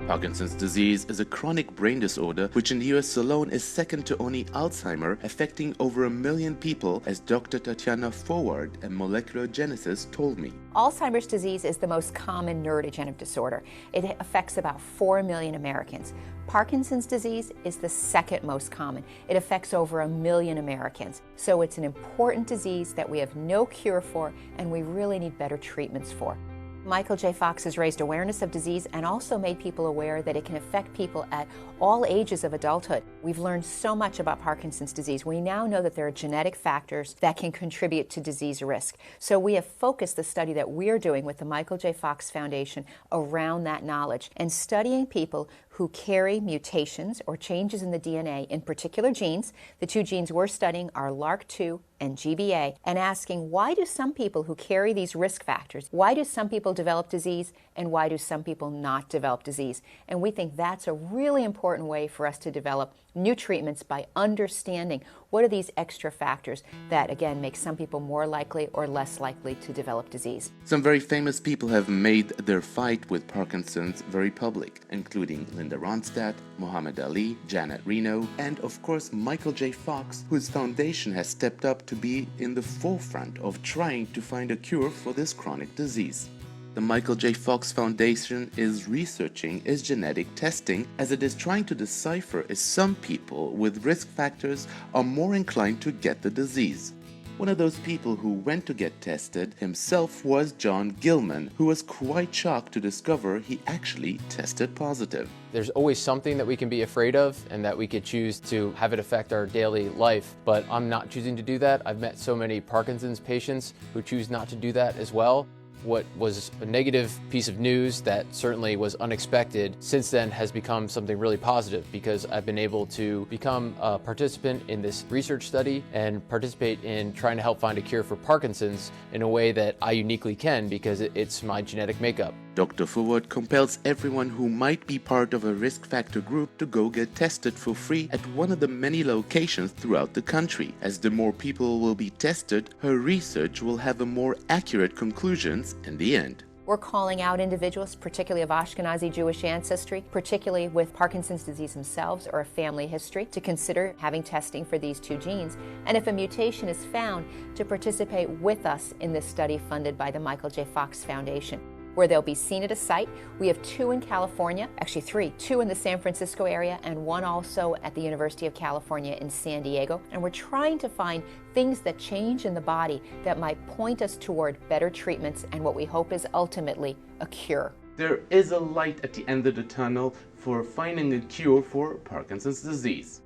Parkinson's disease is a chronic brain disorder which in the US alone is second to only Alzheimer, affecting over 1 million people, as Dr. Tatiana Forward, a molecular geneticist, told me. Alzheimer's disease is the most common neurodegenerative disorder. It affects about 4 million Americans. Parkinson's disease is the second most common. It affects over 1 million Americans. So it's an important disease that we have no cure for and we really need better treatments for. Michael J. Fox has raised awareness of disease and also made people aware that it can affect people at all ages of adulthood. We've learned so much about Parkinson's disease. We now know that there are genetic factors that can contribute to disease risk. So we have focused the study that we're doing with the Michael J. Fox Foundation around that knowledge and studying people who carry mutations or changes in the DNA in particular genes. The two genes we're studying are LRRK2 and GBA, and asking, why do some people who carry these risk factors, why do some people develop disease and why do some people not develop disease? And we think that's a really important way for us to develop new treatments by understanding what are these extra factors that, again, make some people more likely or less likely to develop disease. Some very famous people have made their fight with Parkinson's very public, including Linda Ronstadt, Muhammad Ali, Janet Reno, and of course Michael J. Fox, whose foundation has stepped up to be in the forefront of trying to find a cure for this chronic disease. The Michael J. Fox Foundation is researching is genetic testing, as it is trying to decipher if some people with risk factors are more inclined to get the disease. One of those people who went to get tested himself was John Gilman, who was quite shocked to discover he actually tested positive. There's always something that we can be afraid of and that we could choose to have it affect our daily life, but I'm not choosing to do that. I've met so many Parkinson's patients who choose not to do that as well. What was a negative piece of news that certainly was unexpected since then has become something really positive, because I've been able to become a participant in this research study and participate in trying to help find a cure for Parkinson's in a way that I uniquely can, because it's my genetic makeup. Dr. Forward compels everyone who might be part of a risk factor group to go get tested for free at one of the many locations throughout the country. As the more people will be tested, her research will have a more accurate conclusions in the end. We're calling out individuals, particularly of Ashkenazi Jewish ancestry, particularly with Parkinson's disease themselves or a family history, to consider having testing for these two genes. And if a mutation is found, to participate with us in this study funded by the Michael J. Fox Foundation, where they'll be seen at a site. We have 2 in California, actually 3, 2 in the San Francisco area and 1 also at the University of California in San Diego. And we're trying to find things that change in the body that might point us toward better treatments and what we hope is ultimately a cure. There is a light at the end of the tunnel for finding a cure for Parkinson's disease.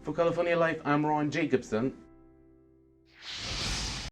For California Life, I'm Ron Jacobson.